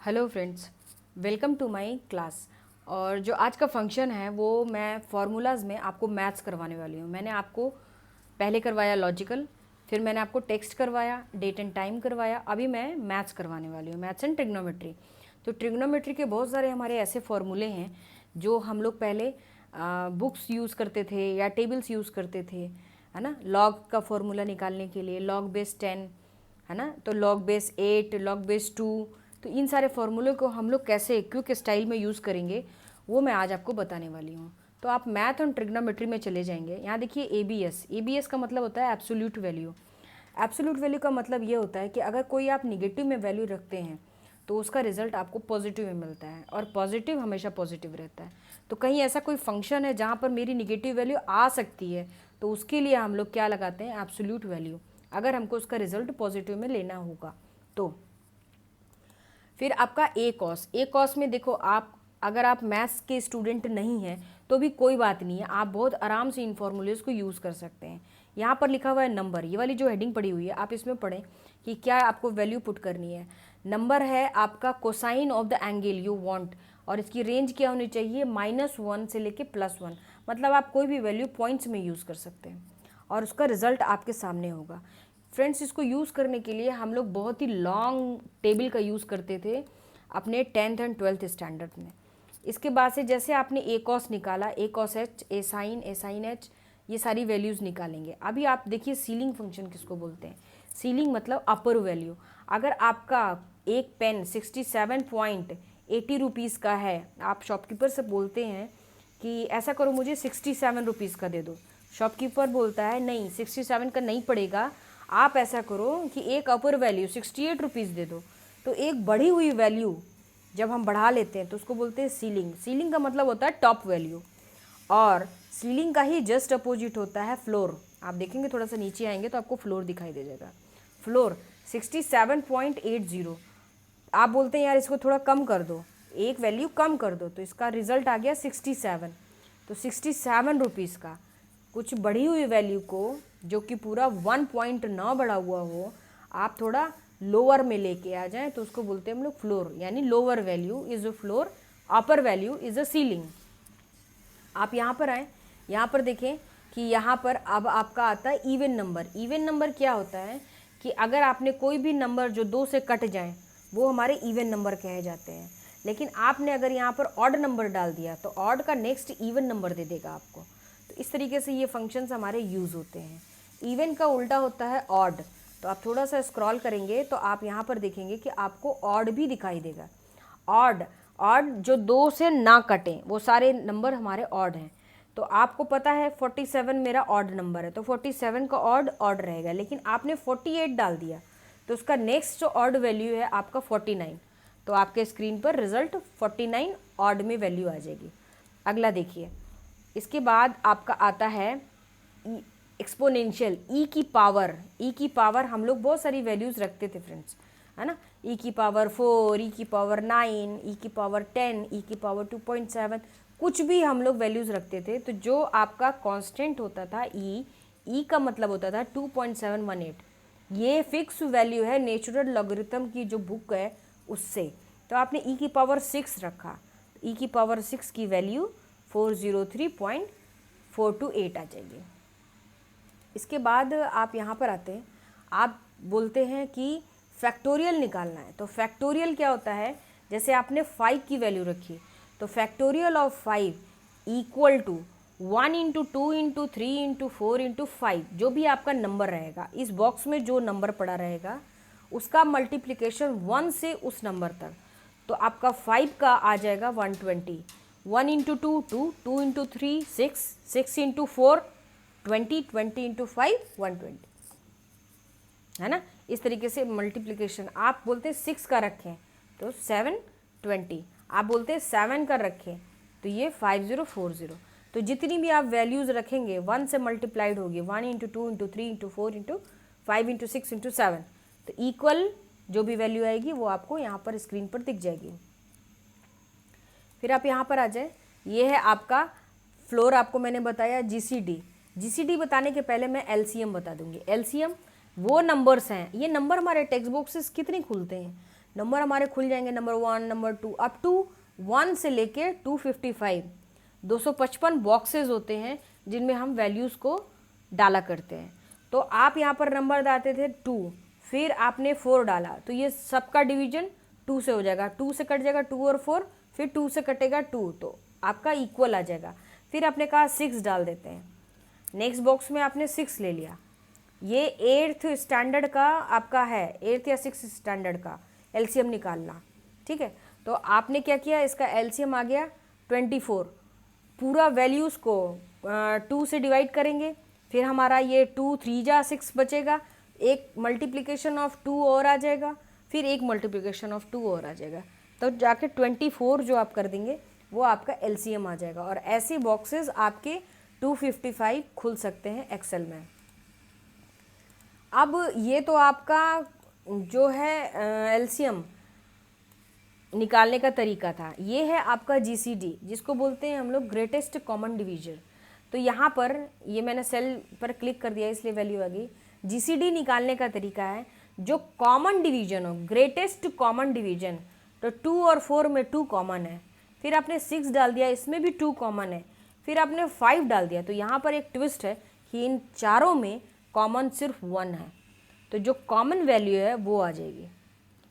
Hello friends, welcome to my class. और जो आज का फंक्शन है वो मैं फार्मूलाज़ में आपको मैथ्स करवाने वाली हूँ। मैंने आपको पहले करवाया लॉजिकल, फिर मैंने आपको टेक्स्ट करवाया, डेट एंड टाइम करवाया, अभी मैं मैथ्स करवाने वाली हूँ, मैथ्स एंड ट्रिग्नोमेट्री। तो ट्रिग्नोमेट्री के बहुत सारे हमारे ऐसे फार्मूले हैं जो हम लोग पहले बुक्स यूज़ करते थे या टेबल्स यूज़ करते थे, है ना। लॉग का फार्मूला निकालने के लिए लॉग बेस 10, है ना, तो लॉग बेस 8, लॉग बेस 2, तो इन सारे फार्मूले को हम लोग कैसे क्विक स्टाइल में यूज़ करेंगे वो मैं आज आपको बताने वाली हूँ। तो आप मैथ और ट्रिग्नोमेट्री में चले जाएंगे। यहाँ देखिए एबीएस का मतलब होता है एब्सोल्यूट वैल्यू। एब्सोल्यूट वैल्यू का मतलब ये होता है कि अगर कोई आप निगेटिव में वैल्यू रखते हैं तो उसका रिजल्ट आपको पॉजिटिव में मिलता है, और पॉजिटिव हमेशा पॉजिटिव रहता है। तो कहीं ऐसा कोई फंक्शन है जहाँ पर मेरी निगेटिव वैल्यू आ सकती है तो उसके लिए हम लोग क्या लगाते हैं, एब्सोल्यूट वैल्यू, अगर हमको उसका रिजल्ट पॉजिटिव में लेना होगा तो। फिर आपका ए कॉस में देखो, आप अगर आप मैथ्स के स्टूडेंट नहीं हैं तो भी कोई बात नहीं है, आप बहुत आराम से इन फॉर्मूलेज को यूज़ कर सकते हैं। यहाँ पर लिखा हुआ है नंबर, ये वाली जो हेडिंग पड़ी हुई है आप इसमें पढ़ें कि क्या आपको वैल्यू पुट करनी है। नंबर है आपका cosine of the angle you want, और इसकी रेंज क्या होनी चाहिए, -1 से लेके +1, मतलब आप कोई भी वैल्यू पॉइंट्स में यूज़ कर सकते हैं और उसका रिजल्ट आपके सामने होगा। फ्रेंड्स, इसको यूज़ करने के लिए हम लोग बहुत ही लॉन्ग टेबल का यूज़ करते थे अपने 10th एंड 12th स्टैंडर्ड में। इसके बाद से जैसे आपने ए कॉस निकाला, ए कॉस एच, ए साइन एच, ये सारी वैल्यूज़ निकालेंगे। अभी आप देखिए सीलिंग फंक्शन किसको बोलते हैं। सीलिंग मतलब अपर वैल्यू। अगर आपका एक पेन 67.80 रुपीज़ का है, आप शॉपकीपर से बोलते हैं कि ऐसा करो मुझे 67 रुपीज़ का दे दो। शॉपकीपर बोलता है नहीं, 67 का नहीं पड़ेगा, आप ऐसा करो कि एक अपर वैल्यू 68 रुपीज़ दे दो। तो एक बढ़ी हुई वैल्यू जब हम बढ़ा लेते हैं तो उसको बोलते हैं सीलिंग। सीलिंग का मतलब होता है टॉप वैल्यू, और सीलिंग का ही जस्ट अपोजिट होता है फ्लोर। आप देखेंगे थोड़ा सा नीचे आएंगे तो आपको फ्लोर दिखाई दे जाएगा। फ्लोर 67.80, आप बोलते हैं यार इसको थोड़ा कम कर दो, एक वैल्यू कम कर दो, तो इसका रिजल्ट आ गया 67। तो 67 रुपीज़ का कुछ बढ़ी हुई वैल्यू को, जो कि पूरा 1 पॉइंट ना बढ़ा हुआ हो, आप थोड़ा लोअर में लेके आ जाएं तो उसको बोलते हैं हम लोग फ्लोर, यानी lower value is a floor, upper value is a ceiling. आप यहाँ पर आएँ, यहाँ पर देखें कि यहाँ पर अब आपका आता है इवन नंबर। इवन नंबर क्या होता है कि अगर आपने कोई भी नंबर जो 2 से कट जाएं वो हमारे इवन नंबर कहे जाते हैं। लेकिन आपने अगर यहाँ पर ऑड नंबर डाल दिया तो ऑड का नेक्स्ट इवन नंबर दे देगा आपको। तो इस तरीके से ये फंक्शंस हमारे यूज़ होते हैं। इवन का उल्टा होता है ऑड। तो आप थोड़ा सा स्क्रॉल करेंगे तो आप यहाँ पर देखेंगे कि आपको ऑड भी दिखाई देगा। ऑड, ऑड जो 2 से ना कटें वो सारे नंबर हमारे ऑड हैं। तो आपको पता है 47 मेरा ऑड नंबर है, तो 47 का ऑड ऑड रहेगा, लेकिन आपने 48 डाल दिया तो उसका नेक्स्ट जो ऑड वैल्यू है आपका 49। तो आपके स्क्रीन पर रिजल्ट 49 ऑड में वैल्यू आ जाएगी। अगला देखिए, इसके बाद आपका आता है एक्सपोनेंशियल, ई की पावर। ई की पावर हम लोग बहुत सारी वैल्यूज़ रखते थे फ्रेंड्स, है ना। ई की पावर 4, ई की पावर 9, ई की पावर 10, ई की पावर 2.7, कुछ भी हम लोग वैल्यूज़ रखते थे। तो जो आपका कांस्टेंट होता था ई का मतलब होता था 2.718। ये फिक्स वैल्यू है नेचुरल लॉगरिथम की जो बुक है उससे। तो आपने ई की पावर 6 रखा, ई की पावर 6 की वैल्यू 403.428 आ जाएगी। इसके बाद आप यहाँ पर आते हैं, आप बोलते हैं कि फैक्टोरियल निकालना है। तो फैक्टोरियल क्या होता है, जैसे आपने 5 की वैल्यू रखी तो factorial of 5 equal to 1 into 2 into 3 into 4 into 5, जो भी आपका नंबर रहेगा इस बॉक्स में जो नंबर पड़ा रहेगा उसका मल्टीप्लिकेशन 1 से उस नंबर तक। तो आपका 5 का आ जाएगा 120, 1 इंटू 2 2, 2 इंटू 3 6, 6 इंटू 4 20, 20 इंटू 5 120, है ना। इस तरीके से मल्टीप्लिकेशन। आप बोलते हैं 6 का रखें तो 720, आप बोलते हैं 7 का रखें तो ये 5040। तो जितनी भी आप वैल्यूज़ रखेंगे 1 से मल्टीप्लाइड होगी, 1 into 2 into 3 into 4 into 5 into 6 into 7, तो इक्वल जो भी वैल्यू आएगी वो आपको यहाँ पर स्क्रीन पर दिख जाएगी। फिर आप यहाँ पर आ जाए, ये है आपका फ्लोर। आपको मैंने बताया जीसीडी। जीसीडी बताने के पहले मैं एलसीएम बता दूंगी। एलसीएम वो नंबर्स हैं, ये नंबर हमारे टेक्स्ट बुक से कितने खुलते हैं, नंबर हमारे खुल जाएंगे, नंबर 1, नंबर 2, अप टू 1 से लेके 255 255 बॉक्सेस होते हैं जिनमें हम वैल्यूज़ को डाला करते हैं। तो आप यहाँ पर नंबर डालते थे 2, फिर आपने 4 डाला, तो ये सबका डिवीजन 2 से हो जाएगा, 2 से कट जाएगा 2 और 4, फिर 2 से कटेगा 2, तो आपका इक्वल आ जाएगा। फिर आपने कहा 6 डाल देते हैं, नेक्स्ट बॉक्स में आपने 6 ले लिया। ये 8th स्टैंडर्ड का आपका है, 8th या 6th स्टैंडर्ड का एलसीएम निकालना, ठीक है। तो आपने क्या किया, इसका एलसीएम आ गया 24, पूरा वैल्यूज़ को 2 से डिवाइड करेंगे, फिर हमारा ये 2 3 जा 6 बचेगा, एक मल्टीप्लिकेशन ऑफ 2 और आ जाएगा, फिर एक मल्टीप्लिकेशन ऑफ 2 और आ जाएगा, तो जाके 24 जो आप कर देंगे वो आपका एलसीएम आ जाएगा। और ऐसे बॉक्सेस आपके 255 खुल सकते हैं एक्सेल में। अब ये तो आपका जो है एलसीएम निकालने का तरीका था। ये है आपका जीसीडी, जिसको बोलते हैं हम लोग ग्रेटेस्ट कॉमन डिवीजन। तो यहाँ पर ये मैंने सेल पर क्लिक कर दिया इसलिए वैल्यू आ गई। जीसीडी निकालने का तरीका है जो कॉमन डिवीजन हो, ग्रेटेस्ट कॉमन डिवीजन, तो 2 और 4 में 2 कॉमन है, फिर आपने 6 डाल दिया, इसमें भी 2 कॉमन है, फिर आपने 5 डाल दिया। तो यहाँ पर एक ट्विस्ट है कि इन चारों में कॉमन सिर्फ 1 है, तो जो कॉमन वैल्यू है वो आ जाएगी।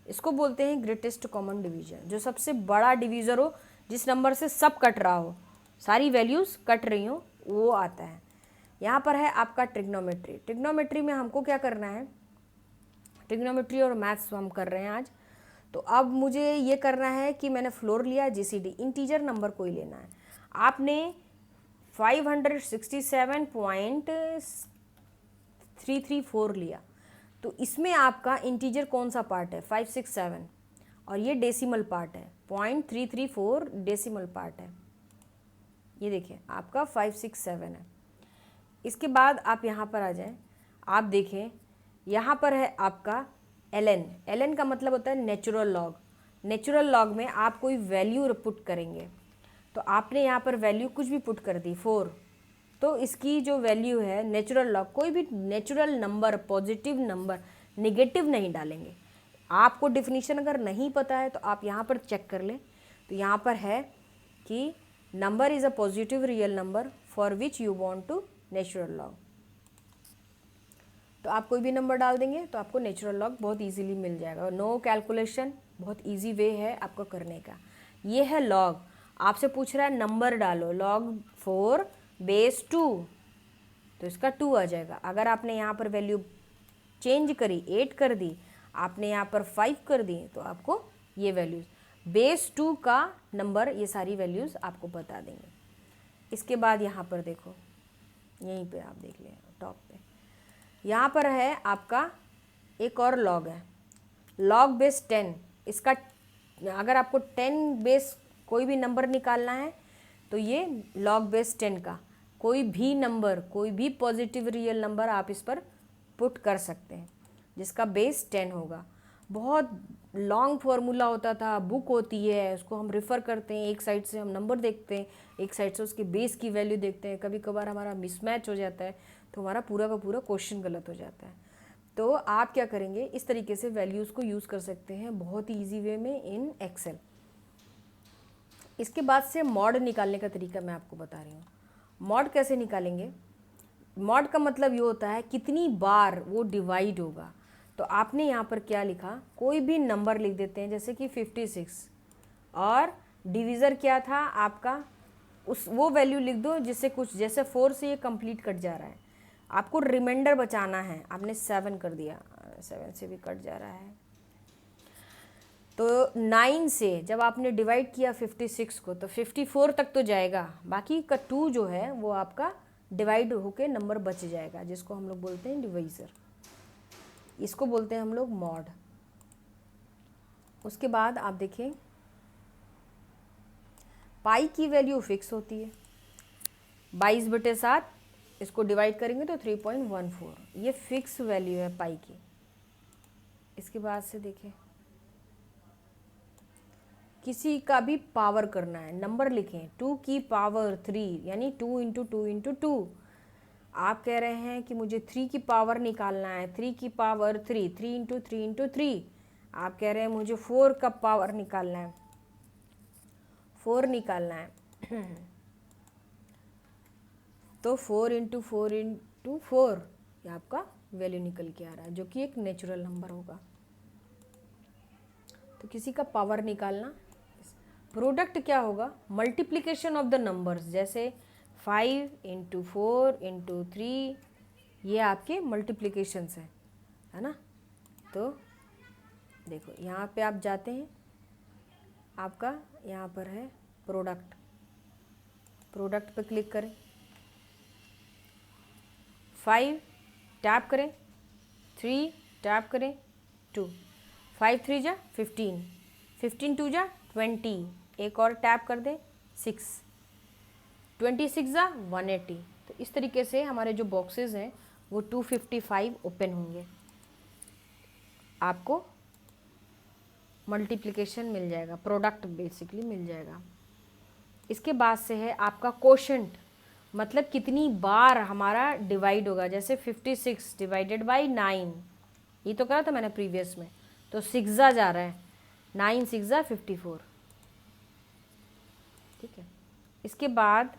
इसको बोलते हैं ग्रेटेस्ट कॉमन डिवीजन, जो सबसे बड़ा डिवीज़र हो, जिस नंबर से सब कट रहा हो, सारी वैल्यूज़ कट रही हो, वो आता है। यहाँ पर है आपका ट्रिग्नोमेट्री। ट्रिग्नोमेट्री में हमको क्या करना है, ट्रिग्नोमेट्री और मैथ्स हम कर रहे हैं आज। तो अब मुझे ये करना है कि मैंने फ्लोर लिया, जीसीडी इंटीजर नंबर कोई लेना है। आपने 567.334 लिया, तो इसमें आपका इंटीजर कौन सा पार्ट है, 567, और ये डेसिमल पार्ट है, 0.334 डेसिमल पार्ट है। ये देखिए आपका 567 है। इसके बाद आप यहाँ पर आ जाएं, आप देखें यहाँ पर है आपका ln। ln का मतलब होता है नेचुरल लॉग। नेचुरल लॉग में आप कोई वैल्यू पुट करेंगे, तो आपने यहाँ पर वैल्यू कुछ भी पुट कर दी 4, तो इसकी जो वैल्यू है नेचुरल लॉग, कोई भी natural number, positive number, negative नहीं डालेंगे। आपको डिफिनीशन अगर नहीं पता है तो आप यहाँ पर चेक कर लें। तो यहाँ पर है कि number is a positive real number for which you want to natural log. तो आप कोई भी नंबर डाल देंगे तो आपको नेचुरल लॉग बहुत इजीली मिल जाएगा। नो कैलकुलेशन, बहुत इजी वे है आपको करने का। ये है लॉग। आपसे पूछ रहा है नंबर डालो, log 4 बेस 2, तो इसका 2 आ जाएगा। अगर आपने यहाँ पर वैल्यू चेंज करी, 8 कर दी, आपने यहाँ पर 5 कर दी, तो आपको ये वैल्यूज़ बेस 2 का नंबर, ये सारी वैल्यूज़ आपको बता देंगे। इसके बाद यहाँ पर देखो, यहीं पे आप देख लें टॉप पे, यहाँ पर है आपका एक और लॉग है, log बेस 10। इसका अगर आपको 10 बेस कोई भी नंबर निकालना है तो ये log बेस 10 का कोई भी नंबर, कोई भी पॉजिटिव रियल नंबर आप इस पर पुट कर सकते हैं, जिसका बेस 10 होगा। बहुत लॉन्ग फार्मूला होता था, बुक होती है, उसको हम रेफ़र करते हैं, एक साइड से हम नंबर देखते हैं, एक साइड से उसके बेस की वैल्यू देखते हैं। कभी कभार हमारा मिसमैच हो जाता है तो हमारा पूरा का पूरा क्वेश्चन गलत हो जाता है। तो आप क्या करेंगे, इस तरीके से वैल्यूज़ को यूज़ कर सकते हैं बहुत ही ईजी वे में इन एक्सेल। इसके बाद से मॉड निकालने का तरीका मैं आपको बता रही हूँ। मॉड कैसे निकालेंगे, मॉड का मतलब ये होता है कितनी बार वो डिवाइड होगा। तो आपने यहाँ पर क्या लिखा, कोई भी नंबर लिख देते हैं, जैसे कि 56, और डिवीज़र क्या था आपका, उस वो वैल्यू लिख दो जिससे कुछ, जैसे 4 से ये कंप्लीट कट जा रहा है, आपको रिमाइंडर बचाना है। आपने 7 कर दिया, 7 से भी कट जा रहा है, तो 9 से जब आपने डिवाइड किया 56 को, तो 54 तक तो जाएगा, बाकी का 2 जो है वो आपका डिवाइड होके नंबर बच जाएगा, जिसको हम लोग बोलते हैं डिवाइज़र। इसको बोलते हैं हम लोग मॉड। उसके बाद आप देखें, पाई की वैल्यू फिक्स होती है, 22/7, इसको डिवाइड करेंगे तो 3.14, ये फिक्स वैल्यू है पाई की। इसके बाद से देखें, किसी का भी पावर करना है, नंबर लिखें 2 की पावर 3, यानी 2 × 2 × 2। आप कह रहे हैं कि मुझे 3 की पावर निकालना है, 3 की पावर 3, 3 × 3 × 3। आप कह रहे हैं मुझे 4 का पावर निकालना है, 4 निकालना है तो 4 इंटू 4 इंटू 4 ये आपका वैल्यू निकल के आ रहा है, जो कि एक नेचुरल नंबर होगा। तो किसी का पावर निकालना, प्रोडक्ट क्या होगा, मल्टीप्लिकेशन ऑफ द नंबर्स, जैसे 5 इंटू 4 इंटू 3, ये आपके मल्टीप्लिकेशंस हैं, है ना। तो देखो यहाँ पे आप जाते हैं, आपका यहाँ पर है प्रोडक्ट, प्रोडक्ट पे क्लिक करें, 5 टैप करें, 3 टैप करें, 2, 5 3 जा 15, 15 2 जा 20, एक और टैप कर दें 6, 26 जा 180। तो इस तरीके से हमारे जो बॉक्सेस हैं वो 255 ओपन होंगे, आपको मल्टीप्लिकेशन मिल जाएगा, प्रोडक्ट बेसिकली मिल जाएगा। इसके बाद से है आपका कोशेंट, मतलब कितनी बार हमारा डिवाइड होगा, जैसे 56 डिवाइडेड बाई 9, ये तो करा था मैंने प्रीवियस में, तो 6 जा रहा है, 9 6 जा 54, ठीक है। इसके बाद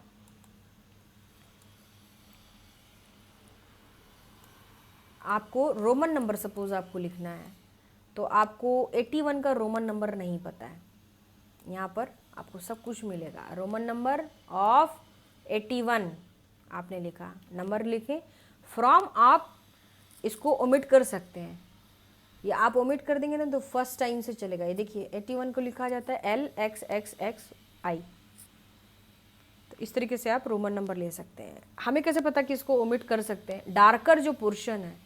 आपको रोमन नंबर सपोज आपको लिखना है, तो आपको 81 का रोमन नंबर नहीं पता है, यहाँ पर आपको सब कुछ मिलेगा। रोमन नंबर ऑफ 81 आपने लिखा, नंबर लिखे, फ्रॉम आप इसको ओमिट कर सकते हैं, ये आप ओमिट कर देंगे ना तो फर्स्ट टाइम से चलेगा। ये देखिए 81 को लिखा जाता है LXXXI, तो इस तरीके से आप रोमन नंबर ले सकते हैं। हमें कैसे पता कि इसको ओमिट कर सकते हैं, डार्कर जो पोर्शन है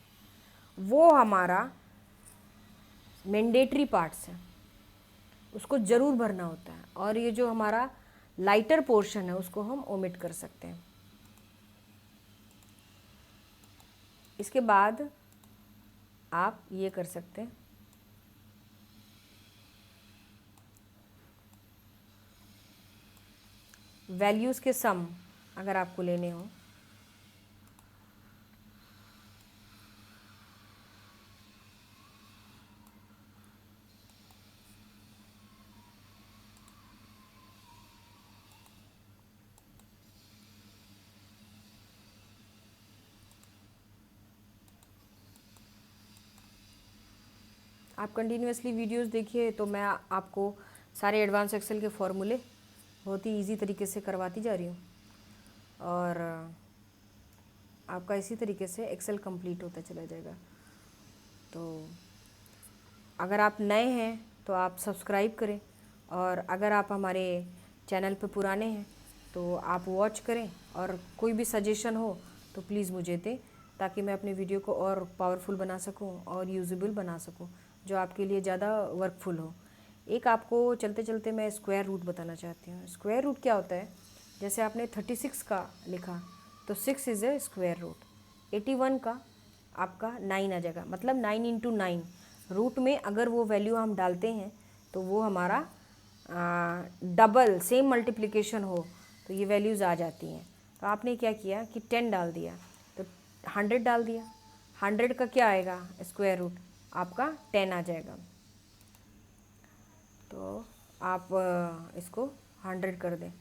वो हमारा मैंडेटरी पार्ट्स है, उसको ज़रूर भरना होता है, और ये जो हमारा लाइटर पोर्शन है उसको हम ओमिट कर सकते हैं। इसके बाद आप ये कर सकते हैं, वैल्यूज़ के सम अगर आपको लेने हो, आप कंटिन्यूसली वीडियोस देखिए तो मैं आपको सारे एडवांस एक्सेल के फॉर्मूले बहुत ही इजी तरीके से करवाती जा रही हूँ, और आपका इसी तरीके से एक्सेल कंप्लीट होता चला जाएगा। तो अगर आप नए हैं तो आप सब्सक्राइब करें, और अगर आप हमारे चैनल पर पुराने हैं तो आप वॉच करें, और कोई भी सजेशन हो तो प्लीज़ मुझे दें, ताकि मैं अपने वीडियो को और पावरफुल बना सकूं और यूजेबल बना सकूं, जो आपके लिए ज़्यादा वर्कफुल हो। एक आपको चलते चलते मैं स्क्वायर रूट बताना चाहती हूँ। स्क्वायर रूट क्या होता है, जैसे आपने 36 का लिखा तो 6 इज़ ए स्क्वायर रूट, 81 का आपका 9 आ जाएगा, मतलब 9 इंटू 9 रूट में अगर वो वैल्यू हम डालते हैं तो वो हमारा डबल सेम मल्टीप्लिकेशन हो तो ये वैल्यूज़ आ जाती हैं। तो आपने क्या किया कि 10 डाल दिया तो 100 डाल दिया, 100 का क्या आएगा स्क्वायर रूट, आपका 10 आ जाएगा। तो आप इसको 100 कर दें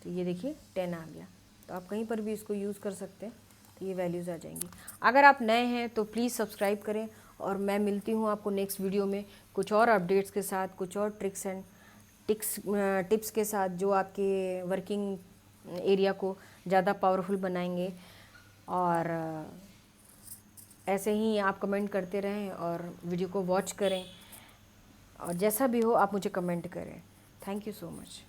तो ये देखिए 10 आ गया। तो आप कहीं पर भी इसको यूज़ कर सकते हैं, तो ये वैल्यूज़ आ जाएंगी। अगर आप नए हैं तो प्लीज़ सब्सक्राइब करें, और मैं मिलती हूँ आपको नेक्स्ट वीडियो में कुछ और अपडेट्स के साथ, कुछ और ट्रिक्स एंड टिप्स के साथ, जो आपके वर्किंग एरिया को ज़्यादा पावरफुल बनाएंगे। और ऐसे ही आप कमेंट करते रहें और वीडियो को वॉच करें, और जैसा भी हो आप मुझे कमेंट करें। Thank you so much.